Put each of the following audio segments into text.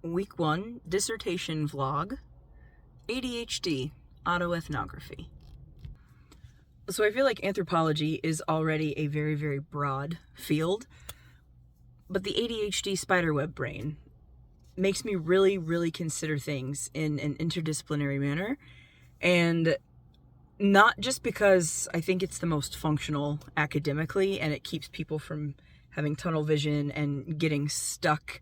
Week 1 dissertation vlog, ADHD, autoethnography. So I feel like anthropology is already a very, very broad field, but the ADHD spiderweb brain makes me really, really consider things in an interdisciplinary manner, and not just because I think it's the most functional academically and it keeps people from having tunnel vision and getting stuck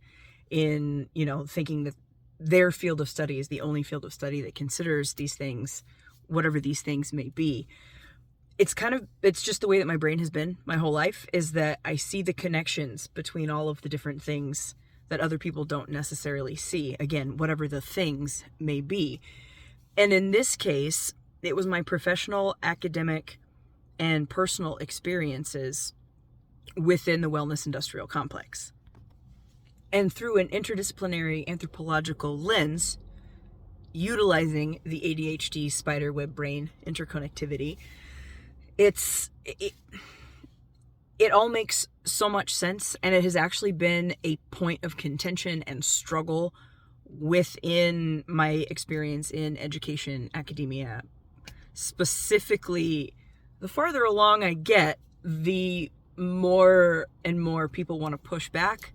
in, thinking that their field of study is the only field of study that considers these things, whatever these things may be. It's just the way that my brain has been my whole life, is that I see the connections between all of the different things that other people don't necessarily see. Again, whatever the things may be. And in this case, it was my professional, academic, and personal experiences within the wellness industrial complex. And through an interdisciplinary anthropological lens, utilizing the ADHD spiderweb brain interconnectivity, it all makes so much sense, and it has actually been a point of contention and struggle within my experience in education, academia. Specifically, the farther along I get, the more and more people want to push back,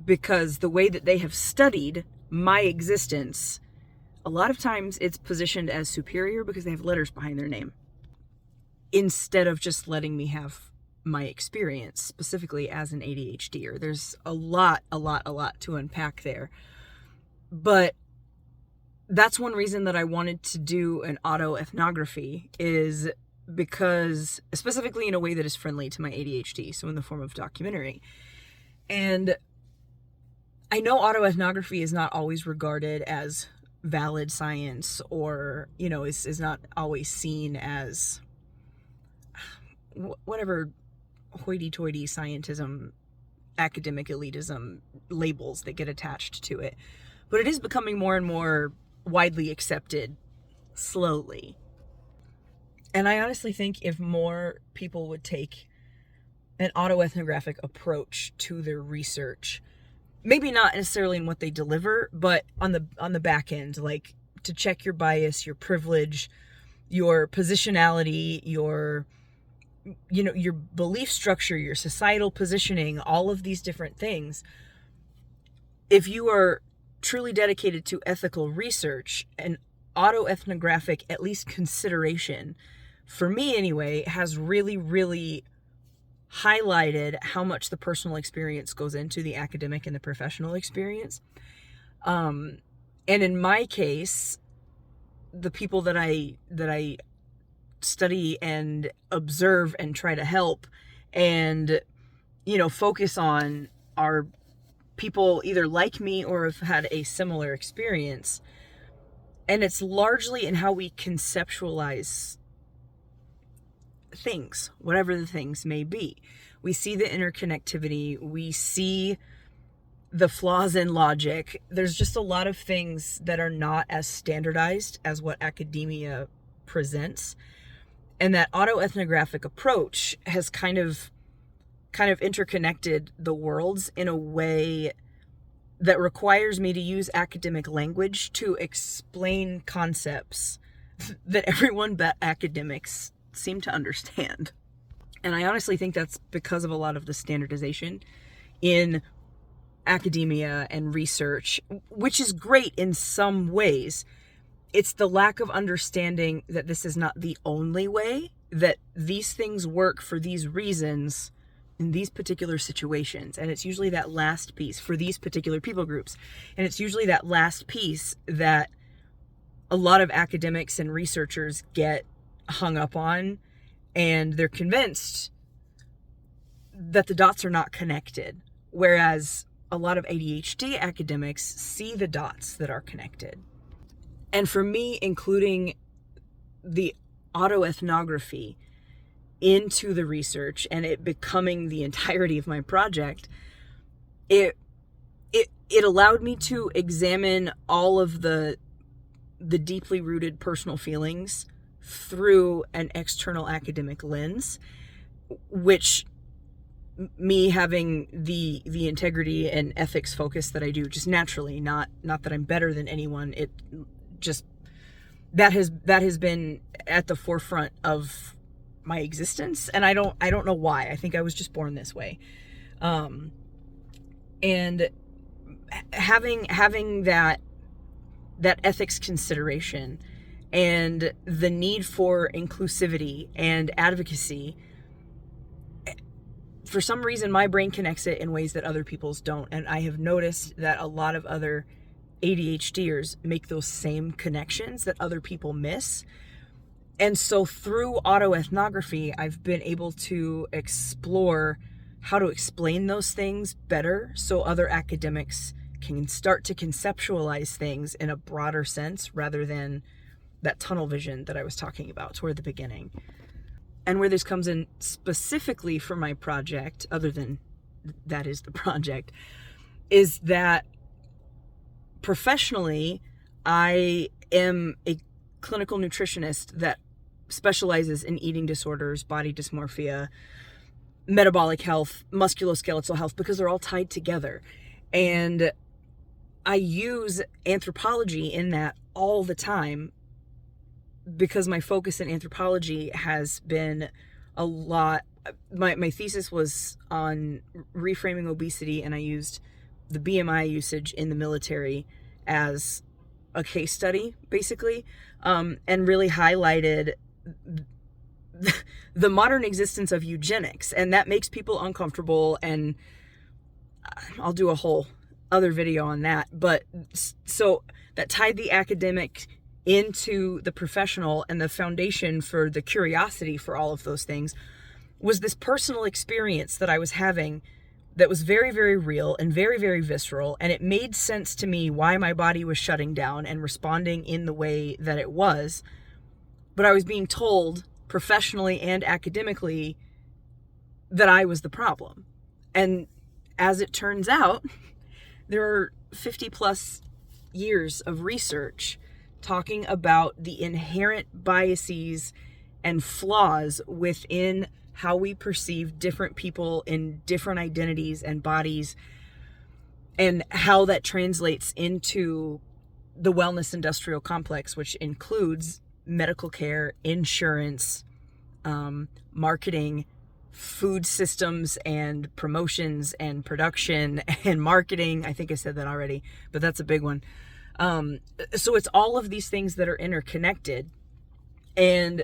because the way that they have studied my existence, a lot of times it's positioned as superior because they have letters behind their name, instead of just letting me have my experience, specifically as an ADHDer. There's a lot to unpack there. But that's one reason that I wanted to do an autoethnography, is because, specifically in a way that is friendly to my ADHD, so in the form of documentary. And I know autoethnography is not always regarded as valid science, or, is not always seen as whatever hoity-toity scientism, academic elitism labels that get attached to it. But it is becoming more and more widely accepted slowly. And I honestly think if more people would take an autoethnographic approach to their research, maybe not necessarily in what they deliver, but on the back end, like to check your bias, your privilege, your positionality, your belief structure, your societal positioning, all of these different things. If you are truly dedicated to ethical research, an autoethnographic, at least consideration, for me anyway, has really, really highlighted how much the personal experience goes into the academic and the professional experience. And in my case, the people that I study and observe and try to help and, focus on are people either like me or have had a similar experience. And it's largely in how we conceptualize things, whatever the things may be. We see the interconnectivity, we see the flaws in logic. There's just a lot of things that are not as standardized as what academia presents. And that autoethnographic approach has kind of interconnected the worlds in a way that requires me to use academic language to explain concepts that everyone but academics seem to understand. And I honestly think that's because of a lot of the standardization in academia and research, which is great in some ways. It's the lack of understanding that this is not the only way, that these things work for these reasons in these particular situations. And it's usually that last piece for these particular people groups. And it's usually that last piece that a lot of academics and researchers get hung up on, and they're convinced that the dots are not connected. Whereas a lot of ADHD academics see the dots that are connected. And for me, including the autoethnography into the research and it becoming the entirety of my project, it allowed me to examine all of the deeply rooted personal feelings through an external academic lens, which me having the integrity and ethics focus that I do just naturally, not that I'm better than anyone. It just, that has been at the forefront of my existence, and I don't know why. I think I was just born this way. And having that ethics consideration and the need for inclusivity and advocacy, for some reason my brain connects it in ways that other people's don't. And I have noticed that a lot of other ADHDers make those same connections that other people miss. And so through autoethnography, I've been able to explore how to explain those things better so other academics can start to conceptualize things in a broader sense rather than that tunnel vision that I was talking about toward the beginning. And where this comes in specifically for my project, other than that is the project, is that professionally, I am a clinical nutritionist that specializes in eating disorders, body dysmorphia, metabolic health, musculoskeletal health, because they're all tied together. And I use anthropology in that all the time because my focus in anthropology has been a lot. My thesis was on reframing obesity, and I used the BMI usage in the military as a case study, basically, and really highlighted the modern existence of eugenics, and that makes people uncomfortable, and I'll do a whole other video on that. But so that tied the academic into the professional, and the foundation for the curiosity for all of those things was this personal experience that I was having that was very, very real and very, very visceral, and it made sense to me why my body was shutting down and responding in the way that it was. But I was being told professionally and academically that I was the problem. And as it turns out, there are 50 plus years of research talking about the inherent biases and flaws within how we perceive different people in different identities and bodies, and how that translates into the wellness industrial complex, which includes medical care, insurance, marketing, food systems and promotions and production and marketing. I think I said that already, but that's a big one. So it's all of these things that are interconnected, and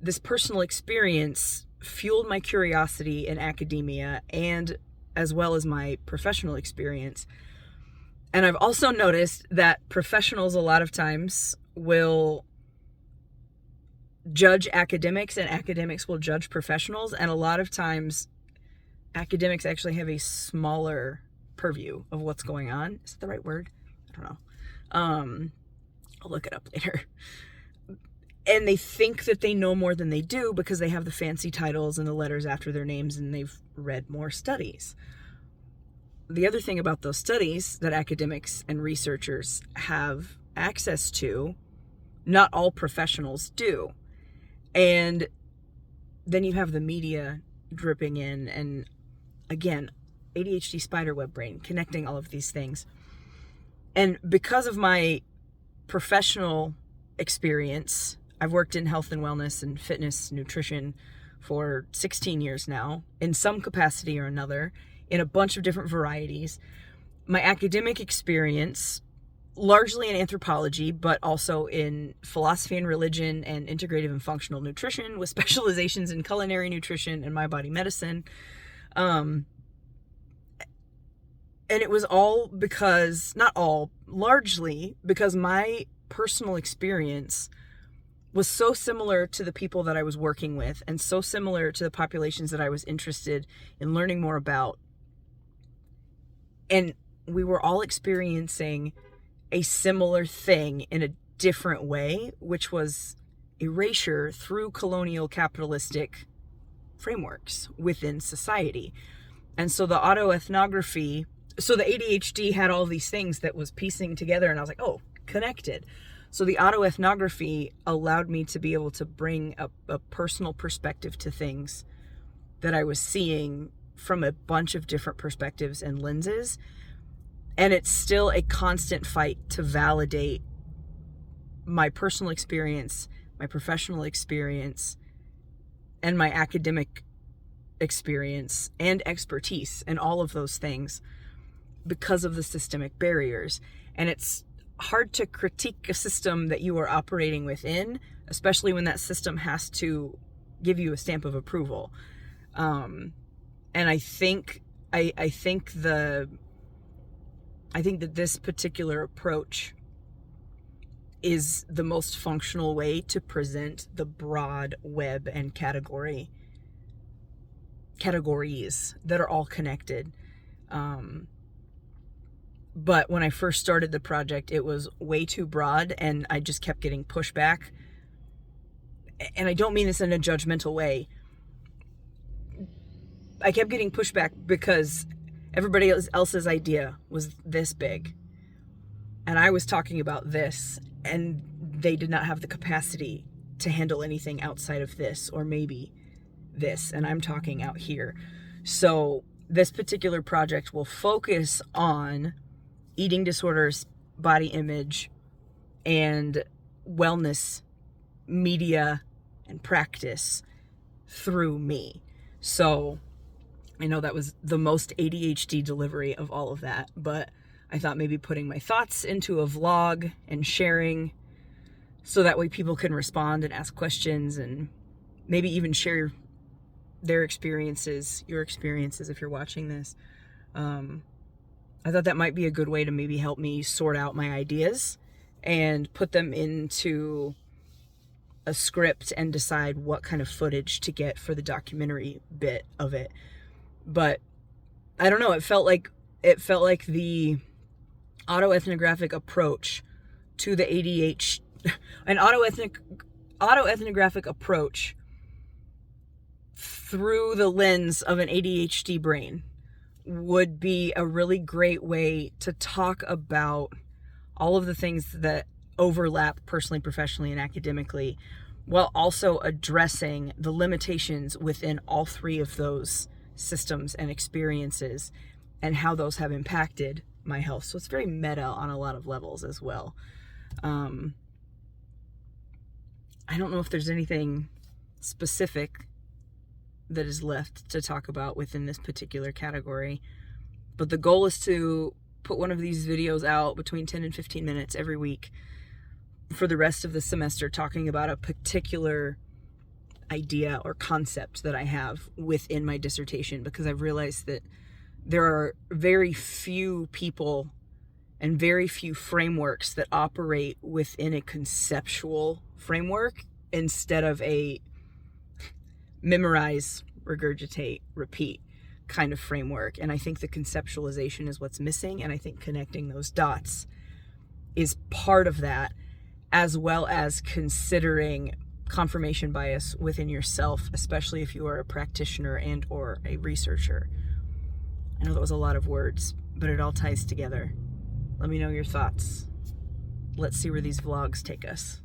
this personal experience fueled my curiosity in academia and as well as my professional experience. And I've also noticed that professionals a lot of times will judge academics and academics will judge professionals, and a lot of times academics actually have a smaller purview of what's going on. Is that the right word? I don't know. I'll look it up later. And they think that they know more than they do because they have the fancy titles and the letters after their names, and they've read more studies. The other thing about those studies that academics and researchers have access to, not all professionals do. And then you have the media dripping in, and again, ADHD spiderweb brain, connecting all of these things. And because of my professional experience, I've worked in health and wellness and fitness nutrition for 16 years now, in some capacity or another, in a bunch of different varieties. My academic experience, largely in anthropology, but also in philosophy and religion and integrative and functional nutrition, with specializations in culinary nutrition and my body medicine. And it was all because, not all, largely because my personal experience was so similar to the people that I was working with, and so similar to the populations that I was interested in learning more about. And we were all experiencing a similar thing in a different way, which was erasure through colonial capitalistic frameworks within society. And so the autoethnography, so the ADHD had all these things that was piecing together, and I was like, oh, connected. So the autoethnography allowed me to be able to bring a personal perspective to things that I was seeing from a bunch of different perspectives and lenses. And it's still a constant fight to validate my personal experience, my professional experience, and my academic experience and expertise and all of those things because of the systemic barriers. And it's hard to critique a system that you are operating within, especially when that system has to give you a stamp of approval. And I think that this particular approach is the most functional way to present the broad web and categories that are all connected. But when I first started the project, it was way too broad, and I just kept getting pushback. And I don't mean this in a judgmental way. I kept getting pushback because everybody else's idea was this big. And I was talking about this, and they did not have the capacity to handle anything outside of this, or maybe this, and I'm talking out here. So this particular project will focus on eating disorders, body image, and wellness, media, and practice through me. So I know that was the most ADHD delivery of all of that, but I thought maybe putting my thoughts into a vlog and sharing, so that way people can respond and ask questions, and maybe even share their experiences, your experiences if you're watching this. I thought that might be a good way to maybe help me sort out my ideas and put them into a script and decide what kind of footage to get for the documentary bit of it. But I don't know, it felt like the autoethnographic approach to the ADHD, an autoethnographic approach through the lens of an ADHD brain would be a really great way to talk about all of the things that overlap personally, professionally, and academically, while also addressing the limitations within all three of those systems and experiences and how those have impacted my health. So it's very meta on a lot of levels as well. I don't know if there's anything specific that is left to talk about within this particular category, but the goal is to put one of these videos out between 10 and 15 minutes every week for the rest of the semester, talking about a particular idea or concept that I have within my dissertation, because I've realized that there are very few people and very few frameworks that operate within a conceptual framework instead of a memorize, regurgitate, repeat kind of framework. And I think the conceptualization is what's missing, and I think connecting those dots is part of that, as well as considering confirmation bias within yourself, especially if you are a practitioner and or a researcher. I know that was a lot of words, but it all ties together. Let me know your thoughts. Let's see where these vlogs take us.